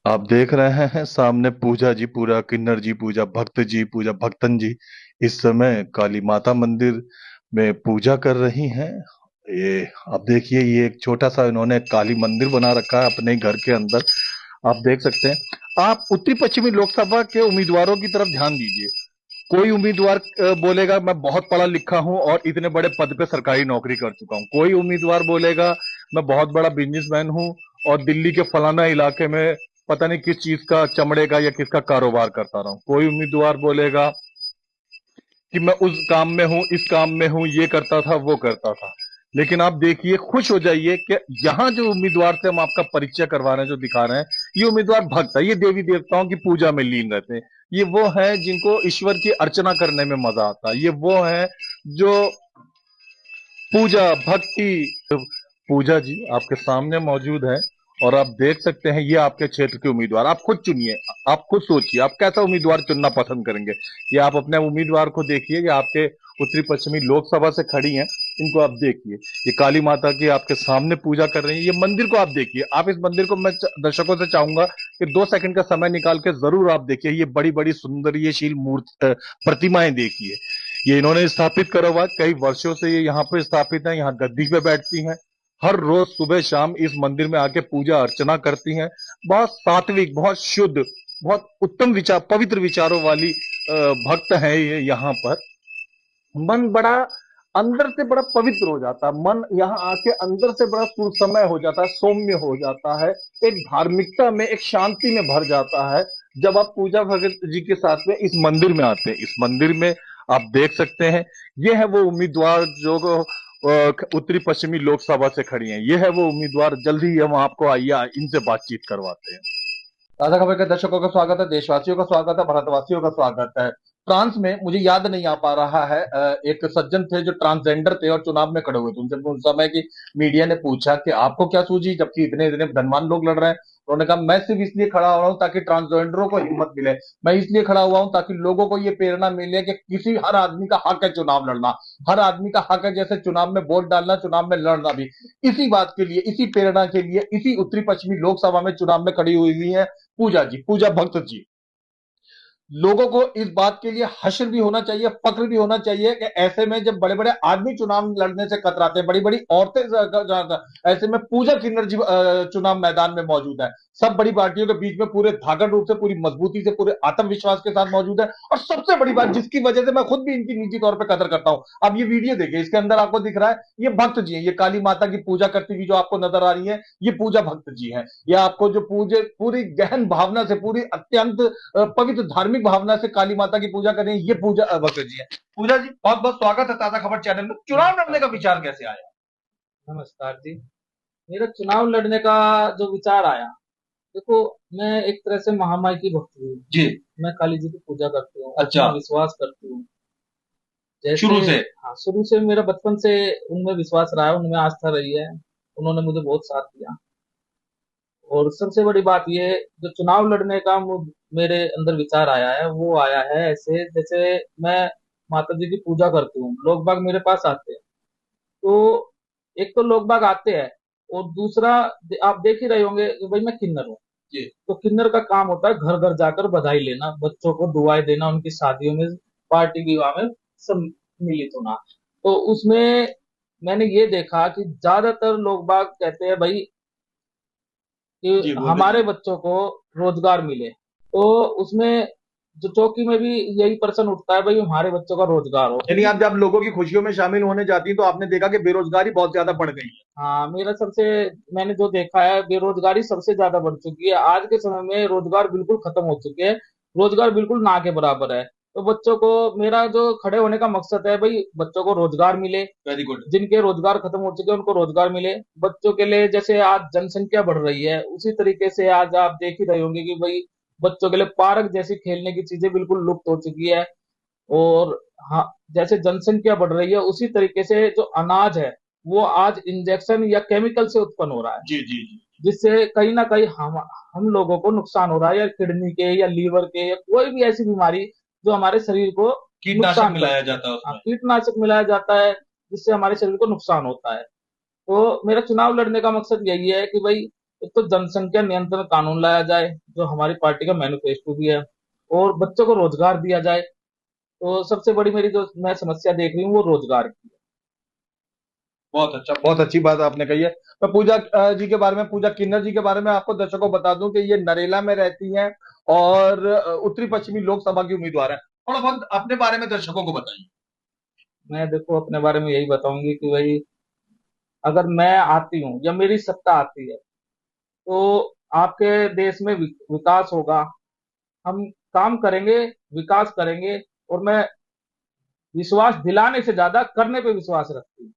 आप देख रहे हैं सामने पूजा जी, पूरा किन्नर जी, पूजा भक्त जी, पूजा भक्तन जी इस समय काली माता मंदिर में पूजा कर रही हैं। ये आप देखिए, ये एक छोटा सा इन्होंने काली मंदिर बना रखा है अपने घर के अंदर। आप देख सकते हैं। आप उत्तरी पश्चिमी लोकसभा के उम्मीदवारों की तरफ ध्यान दीजिए। कोई उम्मीदवार बोलेगा मैं बहुत पढ़ा लिखा हूं और इतने बड़े पद पे सरकारी नौकरी कर चुका हूं। कोई उम्मीदवार बोलेगा मैं बहुत बड़ा बिजनेसमैन हूं और दिल्ली के फलाना इलाके में पता नहीं किस चीज का, चमड़े का या किसका कारोबार करता रहा हूं। कोई उम्मीदवार बोलेगा कि मैं उस काम में हूं, इस काम में हूं, ये करता था, वो करता था। लेकिन आप देखिए, खुश हो जाइए कि यहाँ जो उम्मीदवार से हम आपका परिचय करवा रहे हैं, जो दिखा रहे हैं, ये उम्मीदवार भक्त है। ये देवी देवताओं की पूजा में लीन रहते हैं। ये वो है जिनको ईश्वर की अर्चना करने में मजा आता है। ये वो है जो पूजा भक्ति। पूजा जी आपके सामने मौजूद है और आप देख सकते हैं, ये आपके क्षेत्र के उम्मीदवार। आप खुद चुनिए, आप खुद सोचिए आप कैसा उम्मीदवार चुनना पसंद करेंगे। ये आप अपने उम्मीदवार को देखिए, ये आपके उत्तरी पश्चिमी लोकसभा से खड़ी हैं। इनको आप देखिए, ये काली माता की आपके सामने पूजा कर रही है। ये मंदिर को आप देखिए। आप इस मंदिर को, मैं दर्शकों से चाहूंगा कि 2 सेकंड का समय निकाल के जरूर आप देखिए। ये बड़ी बड़ी सुंदरीयशील मूर्ति, प्रतिमाएं देखिए। ये इन्होंने स्थापित करा हुआ, कई वर्षों से ये यहाँ पे स्थापित है। यहाँ गद्दी पे बैठती हैं, हर रोज सुबह शाम इस मंदिर में आके पूजा अर्चना करती हैं। बहुत सात्विक, बहुत शुद्ध, बहुत उत्तम विचार, पवित्र विचारों वाली भक्त है ये। यहाँ पर मन बड़ा अंदर से बड़ा पवित्र हो जाता है। मन यहाँ आके अंदर से बड़ा सुरसमय हो जाता है, सौम्य हो जाता है, एक धार्मिकता में, एक शांति में भर जाता है जब आप पूजा भगत जी के साथ में इस मंदिर में आते हैं। इस मंदिर में आप देख सकते हैं, ये है वो उम्मीदवार जो उत्तरी पश्चिमी लोकसभा से खड़ी हैं। ये है वो उम्मीदवार। जल्दी ही हम आपको आइए इनसे बातचीत करवाते हैं। ताजा खबर के दर्शकों का स्वागत है, देशवासियों का स्वागत है, भारतवासियों का स्वागत है। फ्रांस में, मुझे याद नहीं आ पा रहा है, एक सज्जन थे जो ट्रांसजेंडर थे और चुनाव में खड़े हुए थे। उनसे उस समय की मीडिया ने पूछा कि आपको क्या सूझी, जबकि इतने इतने धनवान लोग लड़ रहे हैं। उन्होंने कहा मैं सिर्फ इसलिए खड़ा हो रहा हूं ताकि ट्रांसजेंडरों को हिम्मत मिले। मैं इसलिए खड़ा हुआ हूं ताकि लोगों को ये प्रेरणा मिले कि किसी, हर आदमी का हक है चुनाव लड़ना। हर आदमी का हक है जैसे चुनाव में वोट डालना, चुनाव में लड़ना भी। इसी बात के लिए, इसी प्रेरणा के लिए, इसी उत्तरी पश्चिमी लोकसभा में चुनाव में खड़ी हुई है पूजा जी, पूजा भक्त जी। लोगों को इस बात के लिए हश्र भी होना चाहिए, फक्र भी होना चाहिए कि ऐसे में जब बड़े बड़े आदमी चुनाव लड़ने से कतराते हैं, बड़ी बड़ी औरतें, ऐसे में पूजा किन्नर जी चुनाव मैदान में मौजूद है। सब बड़ी पार्टियों के बीच में पूरे धागड़ रूप से, पूरी मजबूती से, पूरे आत्मविश्वास के साथ मौजूद है। और सबसे बड़ी बात, जिसकी वजह से मैं खुद भी इनकी निजी तौर पर कदर करता हूं, अब ये वीडियो देखिए, इसके अंदर आपको दिख रहा है ये भक्त जी है। ये काली माता की पूजा करती हुई जो आपको नजर आ रही है, ये पूजा भक्त जी है। ये आपको जो पूजे पूरी गहन भावना से, पूरी अत्यंत पवित्र धार्मिक भावना से काली माता की पूजा करें, ये पूजा भक्त जी है। पूजा जी, बहुत बहुत स्वागत है ताजा खबर चैनल में। चुनाव लड़ने का विचार कैसे आया? नमस्कार जी। मेरा चुनाव लड़ने का जो विचार आया, देखो, मैं एक तरह से महामाई की भक्त हूँ। जी। मैं काली जी की पूजा करती हूँ, अच्छा। उसमें विश्वास करती हूँ। जैसे शुरू से? हाँ, शुरू से मेरा बचपन से उनमें विश्वास रहा है, उनमें आस्था रही है। उन्होंने मुझे बहुत साथ दिया। और सबसे बड़ी बात ये, जो चुनाव लड़ने का मेरे अंदर विचार आया है, वो आया है ऐसे, जैसे मैं माता जी की पूजा करती हूँ, लोग बाग मेरे पास आते हैं। तो एक तो लोग बाग आते हैं, और दूसरा, आप देख ही रहे होंगे कि भाई मैं किन्नर हूँ। जी। तो किन्नर का काम होता है घर घर जाकर बधाई लेना, बच्चों को दुआएं देना, उनकी शादियों में, पार्टी विवाह में सम्मिलित होना। तो उसमें मैंने ये देखा कि ज्यादातर लोग बाग कहते हैं भाई जी, कि बोलते हमारे जी। बच्चों को रोजगार मिले। तो उसमें जो चौकी में भी यही प्रश्न उठता है, भाई हमारे बच्चों का रोजगार हो, यानी क्योंकि आप जब लोगों की खुशियों में शामिल होने जाती हैं तो आपने देखा कि बेरोजगारी बहुत ज्यादा बढ़ गई है। हाँ, मेरा सबसे, मैंने जो देखा है, बेरोजगारी सबसे ज्यादा बढ़ चुकी है। आज के समय में रोजगार बिल्कुल खत्म हो चुके हैं। रोजगार बिल्कुल ना के बराबर है। तो बच्चों को, मेरा जो खड़े होने का मकसद है भाई, बच्चों को रोजगार मिले। Very good. जिनके रोजगार खत्म हो चुके हैं उनको रोजगार मिले। बच्चों के लिए, जैसे आज जनसंख्या बढ़ रही है, उसी तरीके से आज आप देख ही रहे होंगे कि भाई बच्चों के लिए पार्क जैसी खेलने की चीजें बिल्कुल लुप्त हो चुकी है। और हाँ, जैसे जनसंख्या बढ़ रही है, उसी तरीके से जो अनाज है, वो आज इंजेक्शन या केमिकल से उत्पन्न हो रहा है। जी जी जी। जिससे कहीं ना कहीं हम लोगों को नुकसान हो रहा है, या किडनी के, या लीवर के, या कोई भी ऐसी बीमारी जो हमारे शरीर को कीटनाशक नुकसान मिलाया करती है। जाता है हाँ, उसमें। कीटनाशक मिलाया जाता है, जिससे हमारे शरीर को नुकसान होता है। तो मेरा चुनाव लड़ने का मकसद यही है कि भाई एक तो जनसंख्या नियंत्रण कानून लाया जाए, जो हमारी पार्टी का मैनिफेस्टो भी है, और बच्चों को रोजगार दिया जाए। तो सबसे बड़ी मेरी जो मैं समस्या देख रही हूँ वो रोजगार की है। बहुत अच्छा, बहुत अच्छी बात आपने कही है। मैं पूजा जी के बारे में, पूजा किन्नर जी के बारे में आपको दर्शकों को बता दूं कि ये नरेला में रहती हैं और उत्तरी पश्चिमी लोकसभा की उम्मीदवार है। थोड़ा बहुत अपने बारे में दर्शकों को बताइए। मैं देखो अपने बारे में यही बताऊंगी कि भाई, अगर मैं आती हूँ या मेरी सत्ता आती है, तो आपके देश में विकास होगा। हम काम करेंगे, विकास करेंगे। और मैं विश्वास दिलाने से ज्यादा करने पे विश्वास रखती हूँ।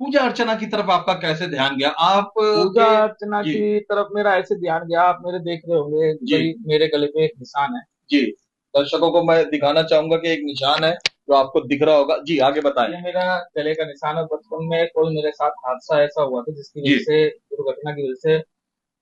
पूजा अर्चना की तरफ आपका कैसे ध्यान गया आप पूजा के? अर्चना जी। की तरफ मेरा ऐसे ध्यान गया, आप मेरे देख रहे होंगे कि जी। भाई मेरे गले पे एक निशान है। जी, दर्शकों को मैं दिखाना चाहूंगा कि एक निशान है जो आपको दिख रहा होगा। जी, आगे बताएं। ये मेरा गले का निशान है। बचपन में कोई मेरे साथ हादसा ऐसा हुआ था जिसकी जी। वजह से, दुर्घटना की वजह से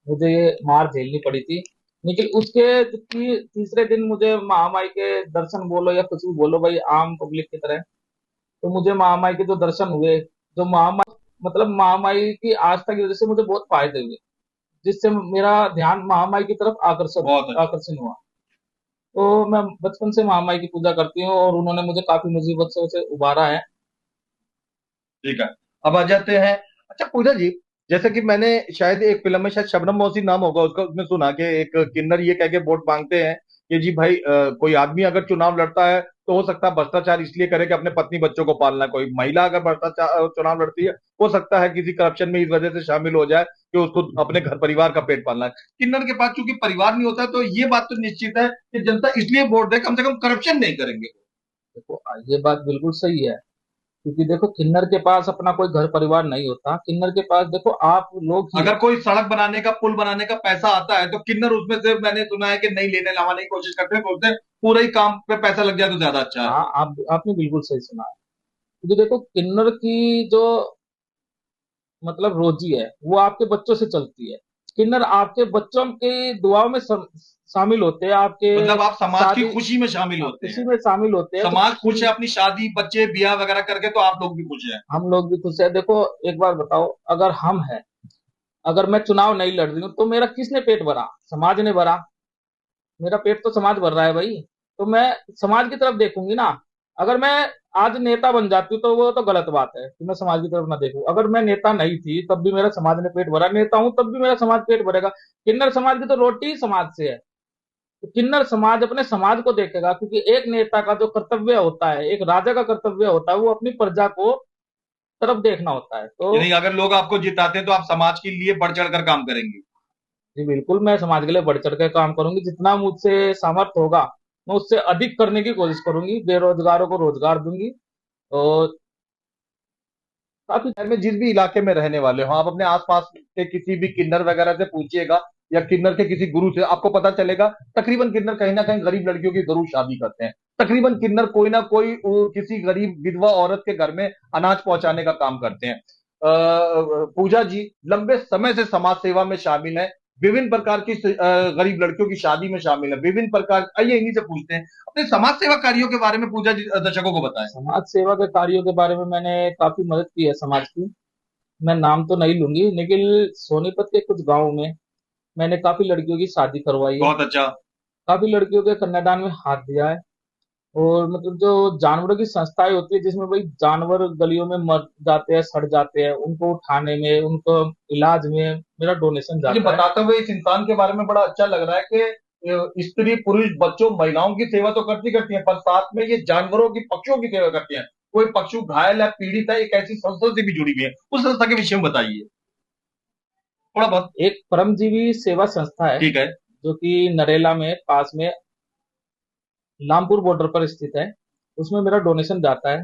मुझे ये मार झेलनी पड़ी थी। लेकिन उसके तीसरे दिन मुझे महामाई के दर्शन बोलो या कुछ भी बोलो भाई, आम पब्लिक की तरह, तो मुझे महामाई के जो दर्शन हुए, जो महामाई मतलब महामाई की आस्था की वजह से मुझे बहुत फायदे हुए, जिससे मेरा ध्यान महामाई की तरफ आकर्षित बहुत अच्छा। आकर्षण हुआ। तो मैं बचपन से महामाई की पूजा करती हूँ और उन्होंने मुझे काफी मुसीबतों से उबारा है। ठीक है, अब आ जाते हैं। अच्छा पूजा जी, जैसे कि मैंने शायद एक फिल्म में, शायद शबनम मौसी नाम होगा उसका, उसमें सुना कि एक किन्नर ये कह के वोट मांगते हैं कि जी भाई, कोई आदमी अगर चुनाव लड़ता है तो हो सकता है भ्रष्टाचार इसलिए करे कि अपने पत्नी बच्चों को पालना है। कोई महिला अगर भ्रष्टाचार चुनाव लड़ती है, हो सकता है किसी करप्शन में इस वजह से शामिल हो जाए कि उसको अपने घर परिवार का पेट पालना है। किन्नर के पास चूंकि परिवार नहीं होता, तो ये बात तो निश्चित है कि जनता इसलिए वोट दे, कम से कम करप्शन नहीं करेंगे। देखो ये बात बिल्कुल सही है, क्योंकि देखो किन्नर के पास अपना कोई घर परिवार नहीं होता। किन्नर के पास देखो आप लोग ही अगर हो। कोई सड़क बनाने का, पुल बनाने का पैसा आता है, तो किन्नर उसमें से मैंने सुना है कि नहीं लेने लाने की कोशिश करते हैं, बोलते हैं पूरा ही काम पे पैसा लग जाए तो ज्यादा अच्छा है। हाँ, आपने बिल्कुल सही सुना है। क्योंकि देखो किन्नर की जो मतलब रोजी है वो आपके बच्चों से चलती है। किन्नर आपके बच्चों की दुआओं में शामिल होते हैं, आपके मतलब आप समाज की शादी, खुशी में शामिल हाँ, होते खुशी हैं। में शामिल होते हैं। तो समाज खुश है अपनी शादी बच्चे ब्याह वगैरह करके, तो आप लोग भी खुश हैं। हम लोग भी खुश है। देखो एक बार बताओ, अगर हम हैं, अगर मैं चुनाव नहीं लड़ रही हूँ तो मेरा किसने पेट भरा? समाज ने भरा। मेरा पेट तो समाज भर रहा है भाई। तो मैं समाज की तरफ देखूंगी ना। अगर मैं आज नेता बन जाती हूँ तो वो तो गलत बात है कि मैं समाज की तरफ ना देखूं। अगर मैं नेता नहीं थी तब भी मेरा समाज ने पेट भरा, नेता हूं तब भी मेरा समाज पेट भरेगा। किन्नर समाज की तो रोटी ही समाज से है। तो किन्नर समाज अपने समाज को देखेगा, क्योंकि एक नेता का जो कर्तव्य होता है, एक राजा का कर्तव्य होता है, वो अपनी प्रजा को तरफ देखना होता है। तो यानी अगर लोग आपको जिताते हैं तो आप समाज के लिए बढ़ चढ़ कर काम करेंगे। जी बिल्कुल, मैं समाज के लिए बढ़ चढ़ के काम करूंगी। जितना मुझसे सामर्थ्य होगा मैं उससे अधिक करने की कोशिश करूंगी। बेरोजगारों को रोजगार दूंगी। और काफी शहर में जिस भी इलाके में रहने वाले हो, आप अपने आसपास के किसी भी किन्नर वगैरह से पूछिएगा या किन्नर के किसी गुरु से, आपको पता चलेगा तकरीबन किन्नर कहीं ना कहीं गरीब लड़कियों की जरूर शादी करते हैं। तकरीबन किन्नर कोई ना कोई किसी गरीब विधवा औरत के घर में अनाज पहुंचाने का काम करते हैं। पूजा जी लंबे समय से समाज सेवा में शामिल है, विभिन्न प्रकार की गरीब लड़कियों की शादी में शामिल है, विभिन्न प्रकार। आइए इन्हीं से पूछते हैं अपने समाज सेवा कार्यों के बारे में। पूजा जी दर्शकों को बताएं। समाज सेवा के कार्यों के बारे में मैंने काफी मदद की है समाज की। मैं नाम तो नहीं लूंगी, लेकिन सोनीपत के कुछ गांवों में मैंने काफी लड़कियों की शादी करवाई है। बहुत अच्छा। काफी लड़कियों के कन्यादान में हाथ दिया है। और मतलब जो जानवरों की संस्थाएं होती है, जिसमें भाई जानवर गलियों में मर जाते हैं, सड़ जाते हैं, उनको उठाने में, उनको इलाज में मेरा डोनेशन मुझे जाता है। बताते हुए इस इंसान के बारे में बड़ा अच्छा लग रहा है कि स्त्री पुरुष बच्चों महिलाओं की सेवा तो करती करती है, पर साथ में ये जानवरों की, पक्षियों की सेवा करती है। कोई पक्षी घायल है, पीड़ित है, एक ऐसी संस्था से भी जुड़ी हुई है, उस संस्था के विषय में बताइए थोड़ा बहुत। एक परमजीवी सेवा संस्था है, ठीक है। जो कि नरेला में पास में लामपुर बॉर्डर पर स्थित है। उसमें मेरा डोनेशन जाता है।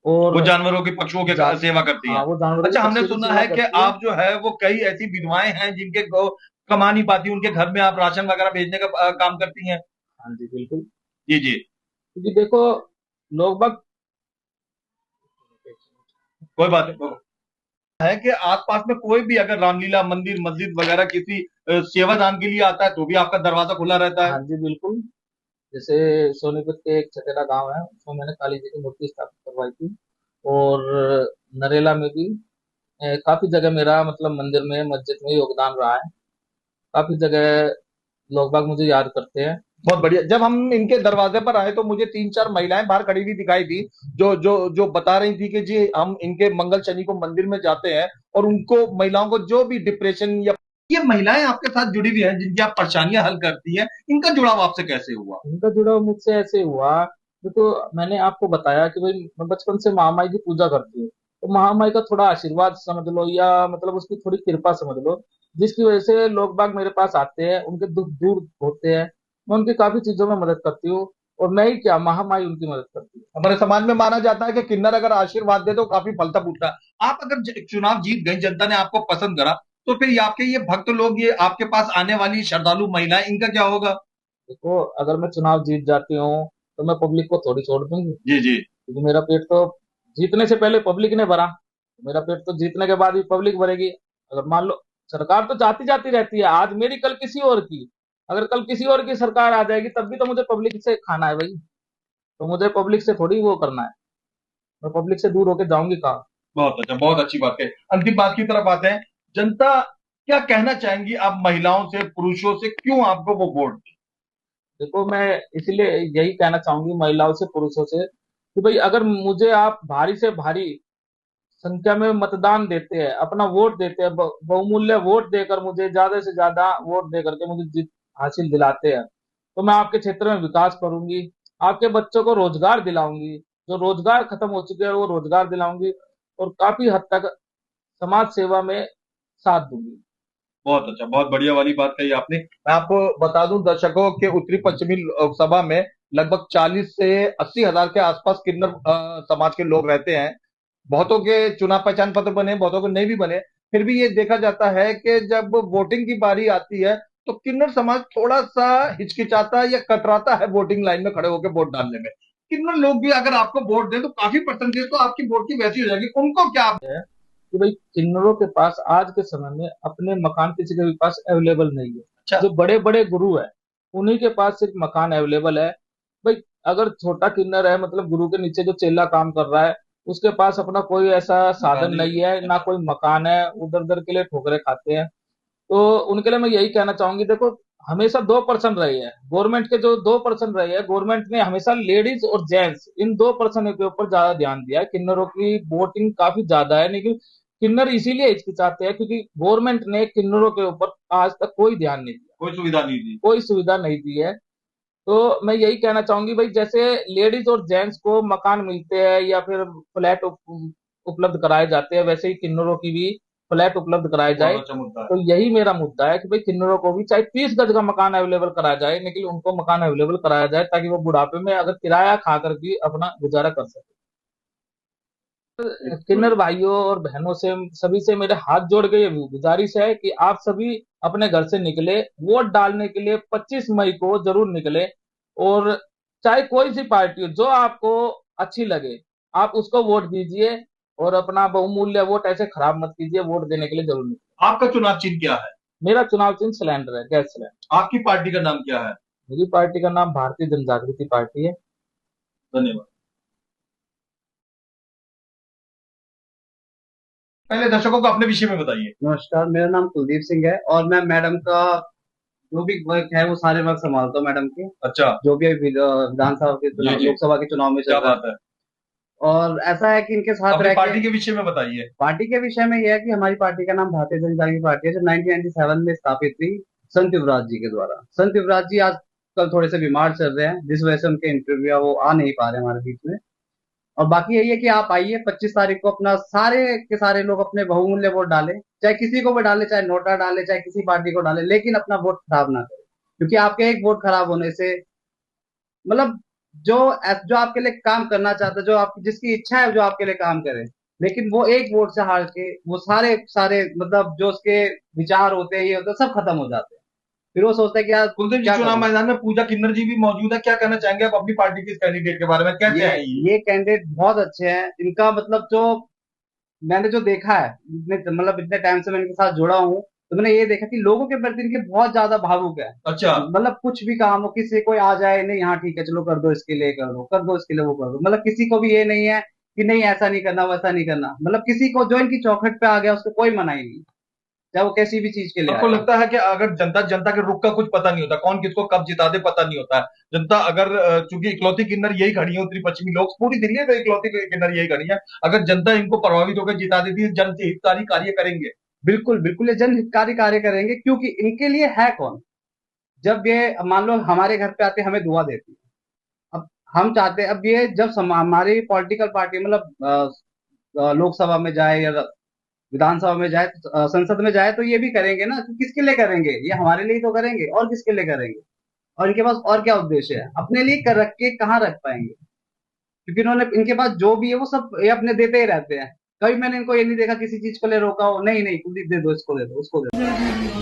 और वो जानवरों की, पक्षुओं की जान सेवा करती हाँ, हैं। वो जानवरों की, अच्छा, हमने पक्षियों की सुना सेवा है कि करती है। आप जो है वो कई ऐसी विधवाएं हैं जिनके कमा नहीं पाती, उनके घर में आप राशन वगैरह भेजने का काम करती हैं। हाँ जी बिल्कुल। जी जी। क्योंकि देखो लोग बाग, कोई बात नहीं। है कि आसपास में कोई भी अगर रामलीला मंदिर मस्जिद वगैरह किसी सेवादान के लिए आता है तो भी आपका दरवाजा खुला रहता है। हाँ जी बिल्कुल। जैसे सोनीपत के एक छतेरा गांव है, उसमें मैंने काली जी की मूर्ति स्थापित करवाई थी। और नरेला में भी काफी जगह मेरा मतलब मंदिर में मस्जिद में योगदान रहा है। काफी जगह लोग बाग मुझे याद करते हैं। बहुत बढ़िया। जब हम इनके दरवाजे पर आए तो मुझे 3-4 महिलाएं बाहर खड़ी हुई दिखाई दी, जो जो जो बता रही थी कि जी हम इनके मंगल शनि को मंदिर में जाते हैं, और उनको महिलाओं को जो भी डिप्रेशन या ये महिलाएं आपके साथ जुड़ी हुई हैं जिनकी आप परेशानियां हल करती हैं, इनका जुड़ाव आपसे कैसे हुआ? इनका जुड़ाव मुझसे ऐसे हुआ, देखो मैंने आपको बताया कि भाई मैं बचपन से महामाई की पूजा करती हूँ। तो महामाई का थोड़ा आशीर्वाद समझ लो या मतलब उसकी थोड़ी कृपा समझ लो, जिसकी वजह से लोग बाग मेरे पास आते हैं, उनके दुख दूर होते हैं। मैं उनकी काफी चीजों में मदद करती हूँ, और मैं ही क्या, महामाई उनकी मदद करती है। हमारे समाज में माना जाता है कि किन्नर अगर आशीर्वाद दे तो काफी फलता फूटता है। आप अगर चुनाव जीत गई, जनता ने आपको पसंद करा, तो फिर ये आपके ये भक्त लोग, ये आपके पास आने वाली श्रद्धालु महिलाएं, इनका क्या होगा? देखो अगर मैं चुनाव जीत जाती हूँ तो मैं पब्लिक को थोड़ी छोड़ दूंगी, जी जी। क्योंकि मेरा पेट तो जीतने से पहले पब्लिक ने भरा, मेरा पेट तो जीतने के बाद भी पब्लिक भरेगी। अगर मान लो, सरकार तो जाती जाती रहती है, आज मेरी कल किसी और की, अगर कल किसी और की सरकार आ जाएगी तब भी तो मुझे पब्लिक से खाना है भाई। तो मुझे पब्लिक से थोड़ी वो करना है, मैं पब्लिक से दूर होके जाऊंगी कहाँ। बहुत अच्छा, बहुत अच्छी बात है। अंतिम बात की तरफ आते हैं। जनता क्या कहना चाहेंगी आप महिलाओं से, पुरुषों से, क्यों आपको वो वोट दें? देखो मैं इसलिए यही कहना चाहूंगी महिलाओं से पुरुषों से कि भाई अगर मुझे आप भारी से भारी संख्या में मतदान देते हैं, अपना वोट देते हैं, बहुमूल्य वोट देकर मुझे ज्यादा से ज्यादा वोट दे करके मुझे जीत हासिल दिलाते हैं, तो मैं आपके क्षेत्र में विकास करूंगी, आपके बच्चों को रोजगार दिलाऊंगी, जो रोजगार खत्म हो चुके हैं वो रोजगार दिलाऊंगी, और काफी हद तक समाज सेवा में साथ दूंगी। बहुत अच्छा, बहुत बढ़िया वाली बात कही आपने। मैं आपको बता दूं दर्शकों के उत्तरी पश्चिमी लोकसभा में लगभग 40 से 80 हजार के आसपास किन्नर समाज के लोग रहते हैं। बहुतों के चुनाव पहचान पत्र बने, बहुतों को नहीं भी बने। फिर भी ये देखा जाता है कि जब वोटिंग की बारी आती है तो किन्नर समाज थोड़ा सा हिचकिचाता या कतराता है वोटिंग लाइन में खड़े होकर वोट डालने में। किन्नर लोग भी अगर आपको वोट दें तो काफी परसेंटेज तो आपकी वोट की वैसी हो जाएगी, उनको क्या आप? है कि भाई किन्नरों के पास आज के समय में अपने मकान किसी के भी पास अवेलेबल नहीं है। अच्छा। जो बड़े बड़े गुरु है उन्हीं के पास सिर्फ मकान अवेलेबल है। भाई अगर छोटा किन्नर है, मतलब गुरु के नीचे जो चेला काम कर रहा है, उसके पास अपना कोई ऐसा साधन नहीं है, ना कोई मकान है, उधर उधर के लिए ठोकरे खाते हैं। तो उनके लिए मैं यही कहना चाहूंगी, देखो हमेशा 2% रहे हैं गवर्नमेंट के, जो 2% रहे हैं गवर्नमेंट ने हमेशा लेडीज और जेंट्स इन 2% के ऊपर ज्यादा ध्यान दिया है। किन्नरों की वोटिंग काफी ज्यादा है, लेकिन किन्नर इसीलिए हिचकिचाते हैं क्योंकि गवर्नमेंट ने किन्नरों के ऊपर आज तक कोई ध्यान नहीं दिया, कोई सुविधा नहीं दी। कोई सुविधा नहीं दी है। तो मैं यही कहना चाहूंगी भाई, जैसे लेडीज और जेंट्स को मकान मिलते हैं या फिर फ्लैट उपलब्ध कराए जाते हैं, वैसे ही किन्नरों की भी फ्लैट उपलब्ध कराए जाए। बहुत अच्छा मुद्दा है। तो यही मेरा मुद्दा है कि भाई किन्नरों को भी चाहे 30 गज का मकान अवेलेबल कराया जाए, लेकिन उनको मकान अवेलेबल कराया जाए ताकि वो बुढ़ापे में अगर किराया खा कर भी अपना गुजारा कर सके। किन्नर भाइयों और बहनों से, सभी से मेरे हाथ जोड़ के ये गुजारिश है कि आप सभी अपने घर से निकले, वोट डालने के लिए 25 मई को जरूर निकले। और चाहे कोई सी पार्टी हो, जो आपको अच्छी लगे आप उसको वोट दीजिए, और अपना बहुमूल्य वोट ऐसे खराब मत कीजिए, वोट देने के लिए जरूर निकले। आपका चुनाव चिन्ह क्या है? मेरा चुनाव चिन्ह सिलेंडर है, गैस सिलेंडर। आपकी पार्टी का नाम क्या है? मेरी पार्टी का नाम भारतीय जनजागृति पार्टी है। धन्यवाद। पहले दर्शकों को अपने विषय में बताइए। नमस्कार, मेरा नाम कुलदीप सिंह है और मैं मैडम का जो भी वर्क है वो सारे वर्क संभालता हूँ मैडम के। अच्छा। जो भी अभी विधानसभा के जी चुनाव, जी। लोकसभा के चुनाव में चल क्या रहा है। बात है। और ऐसा है कि इनके साथ अपनी रह पार्टी के के विषय में बताइए। पार्टी के विषय में यह है कि हमारी पार्टी का नाम भारतीय जनता पार्टी है, जो 1997 में स्थापित हुई संत युवराज जी के द्वारा। संत युवराज जी आजकल थोड़े से बीमार चल रहे हैं, जिस वजह से उनके इंटरव्यू वो आ नहीं पा रहे हमारे बीच में। और बाकी यही है कि आप आइए 25 तारीख को, अपना सारे के सारे लोग अपने बहुमूल्य वोट डालें, चाहे किसी को भी डाले, चाहे नोटा डाले, चाहे किसी पार्टी को डाले, लेकिन अपना वोट खराब ना करें, क्योंकि आपके एक वोट खराब होने से मतलब जो जो आपके लिए काम करना चाहता है, जो आप जिसकी इच्छा है जो आपके लिए काम करे, लेकिन वो एक वोट से हार के वो सारे सारे मतलब जो उसके विचार होते हैं, ये होते हैं, सब खत्म हो जाते हैं। फिर वो सोचता है कि यार कुलदीप जी, क्या चुनाव करूं। मैदान में पूजा किन्नर जी भी मौजूद है, क्या कहना चाहेंगे आप अपनी पार्टी के इस कैंडिडेट के बारे में? कैसे ये हैं ये कैंडिडेट बहुत अच्छे हैं। इनका मतलब जो मैंने जो देखा है, मतलब इतने टाइम से मैं इनके साथ जुड़ा हूँ, तो मैंने ये देखा कि लोगों के प्रति इनके बहुत ज्यादा भावुक है। अच्छा। मतलब कुछ भी काम हो, किसी कोई आ जाए, नहीं हाँ ठीक है चलो कर दो इसके लिए, कर दो इसके लिए, वो कर दो, मतलब किसी को भी ये नहीं है कि नहीं ऐसा नहीं करना वैसा नहीं करना, मतलब किसी को जो इनकी चौखट पे आ गया उसको कोई मना ही नहीं, चाहे वो कैसी भी चीज के लिए आपको आया। लगता है कि अगर जनता के रुख का कुछ पता नहीं होता, कौन किसको कब जिता दे पता नहीं होता है। जनता अगर चूंकि इकलौती किन्नर यही खड़ी है, उत्तरी पश्चिमी लोग पूरी दिल्ली में इकलौती किन्नर यही खड़ी है, अगर जनता इनको प्रभावित होकर जिता देती है, जन हितकारी कार्य करेंगे। बिल्कुल बिल्कुल, ये जनहितकारी कार्य करेंगे, क्योंकि इनके लिए है कौन। जब ये मान लो हमारे घर पे आते हमें दुआ देती है, अब हम चाहते हैं, अब ये जब हमारी पॉलिटिकल पार्टी मतलब लोकसभा में जाए या विधानसभा में जाए, संसद में जाए, तो ये भी करेंगे ना, कि किसके लिए करेंगे, ये हमारे लिए तो करेंगे, और किसके लिए करेंगे। और इनके पास और क्या उद्देश्य है, अपने लिए कर रख के कहाँ रख पाएंगे, क्योंकि इन्होंने इनके पास जो भी है वो सब ये अपने देते ही रहते हैं। कभी मैंने इनको ये नहीं देखा किसी चीज को ले रोका हो, नहीं नहीं कुलदीप दे दो, इसको दे दो, उसको दे दो।